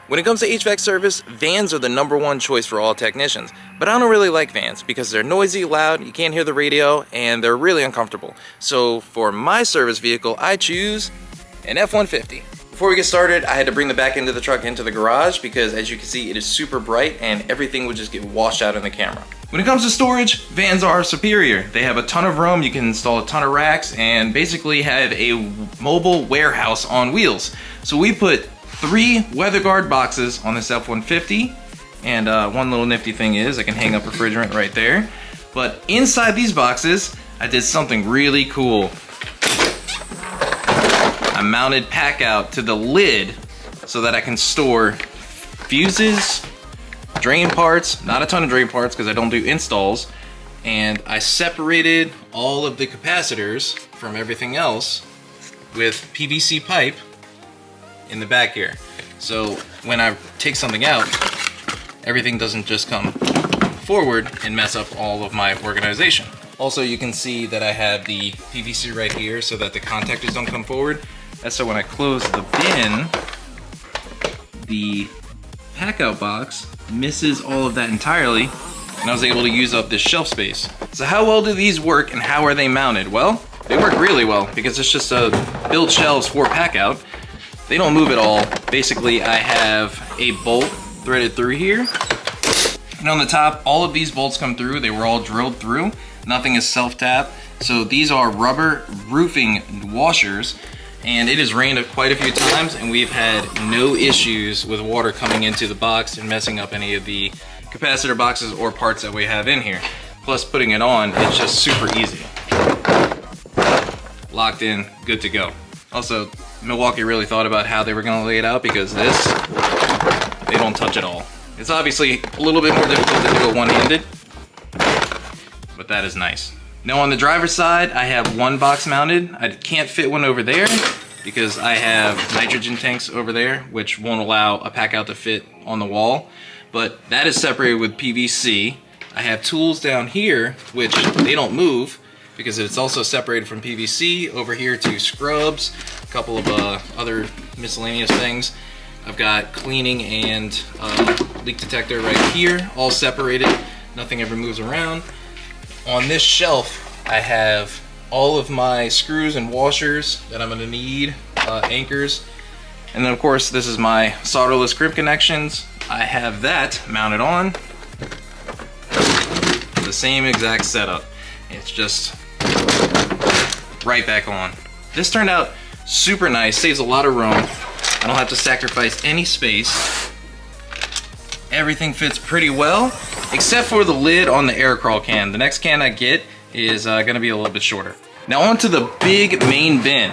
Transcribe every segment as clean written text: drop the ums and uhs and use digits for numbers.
When it comes to HVAC service, vans are the #1 choice for all technicians. But I don't really like vans because they're noisy, loud, you can't hear the radio, and they're really uncomfortable. So for my service vehicle, I choose an F-150. Before we get started, I had to bring the back end of the truck into the garage because as you can see, it is super bright and everything would just get washed out in the camera. When it comes to storage, vans are superior. They have a ton of room, you can install a ton of racks, and basically have a mobile warehouse on wheels. So we put 3 weather guard boxes on this F-150, and one little nifty thing is I can hang up refrigerant right there. But inside these boxes, I did something really cool. I mounted Packout to the lid so that I can store fuses, drain parts, not a ton of drain parts because I don't do installs, and I separated all of the capacitors from everything else with PVC pipe in the back here. So when I take something out, everything doesn't just come forward and mess up all of my organization. Also, you can see that I have the PVC right here so that the contactors don't come forward. That's so when I close the bin, the Packout box misses all of that entirely, and I was able to use up this shelf space. So how well do these work and how are they mounted? Well, they work really well because it's just built shelves for Packout. They don't move at all. Basically, I have a bolt threaded through here. And on the top, all of these bolts come through. They were all drilled through. Nothing is self-tap. So these are rubber roofing washers. And it has rained quite a few times, and we've had no issues with water coming into the box and messing up any of the capacitor boxes or parts that we have in here. Plus, putting it on, it's just super easy. Locked in, good to go. Also, Milwaukee really thought about how they were going to lay it out because this, they don't touch at all. It's obviously a little bit more difficult to do it one-handed, but that is nice. Now on the driver's side, I have one box mounted. I can't fit one over there because I have nitrogen tanks over there, which won't allow a Packout to fit on the wall, but that is separated with PVC. I have tools down here, which they don't move, because it's also separated from PVC. Over here to scrubs, a couple of other miscellaneous things. I've got cleaning and leak detector right here, all separated. Nothing ever moves around. On this shelf, I have all of my screws and washers that I'm gonna need, anchors. And then of course, this is my solderless crimp connections. I have that mounted on. The same exact setup. It's just right back on. This turned out super nice, saves a lot of room. I don't have to sacrifice any space. Everything fits pretty well, except for the lid on the air crawl can. The next can I get is gonna be a little bit shorter. Now onto the big main bin.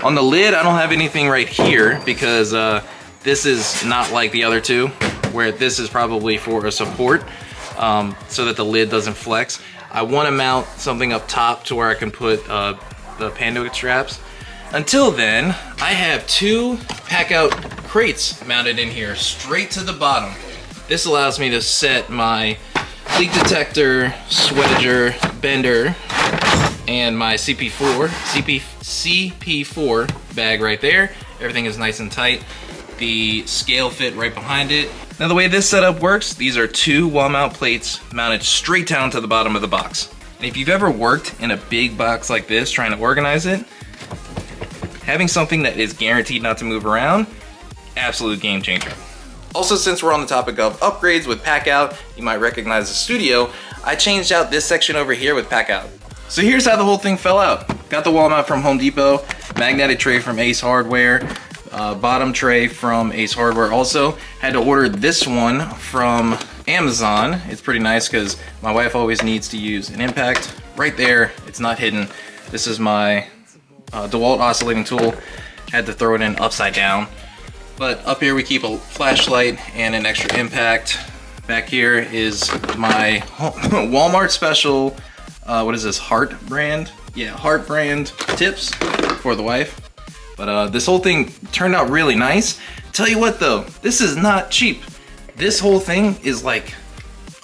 On the lid, I don't have anything right here because this is not like the other two, where this is probably for a support so that the lid doesn't flex. I want to mount something up top to where I can put the Pando straps. Until then, I have 2 Packout crates mounted in here, straight to the bottom. This allows me to set my leak detector, swedger, bender, and my CP4 bag right there. Everything is nice and tight. The scale fit right behind it. Now the way this setup works, these are 2 wall mount plates mounted straight down to the bottom of the box. And if you've ever worked in a big box like this trying to organize it, having something that is guaranteed not to move around, absolute game changer. Also, since we're on the topic of upgrades with Packout, you might recognize the studio, I changed out this section over here with Packout. So here's how the whole thing fell out. Got the wall mount from Home Depot, magnetic tray from Ace Hardware, bottom tray from Ace Hardware also. Had to order this one from Amazon. It's pretty nice because my wife always needs to use an impact. Right there, it's not hidden. This is my DeWalt oscillating tool. Had to throw it in upside down. But up here we keep a flashlight and an extra impact. Back here is my Walmart special, what is this, Heart brand? Yeah, Heart brand tips for the wife. But this whole thing turned out really nice. Tell you what though, this is not cheap. This whole thing is like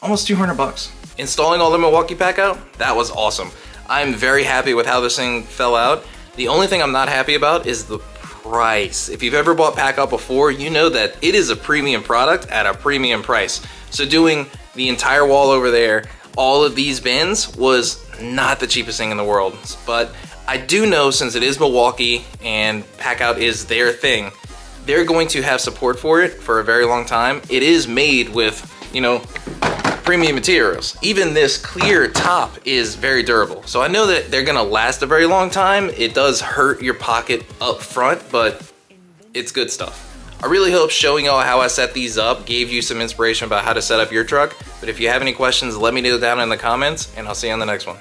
almost 200 bucks. Installing all the Milwaukee Packout, that was awesome. I'm very happy with how this thing fell out. The only thing I'm not happy about is the price. If you've ever bought Packout before, you know that it is a premium product at a premium price. So doing the entire wall over there, all of these bins, was not the cheapest thing in the world. But I do know, since it is Milwaukee and Packout is their thing, they're going to have support for it for a very long time. It is made with, you know, premium materials. Even this clear top is very durable. So I know that they're gonna last a very long time. It does hurt your pocket up front, but it's good stuff. I really hope showing y'all how I set these up gave you some inspiration about how to set up your truck. But if you have any questions, let me know down in the comments, and I'll see you on the next one.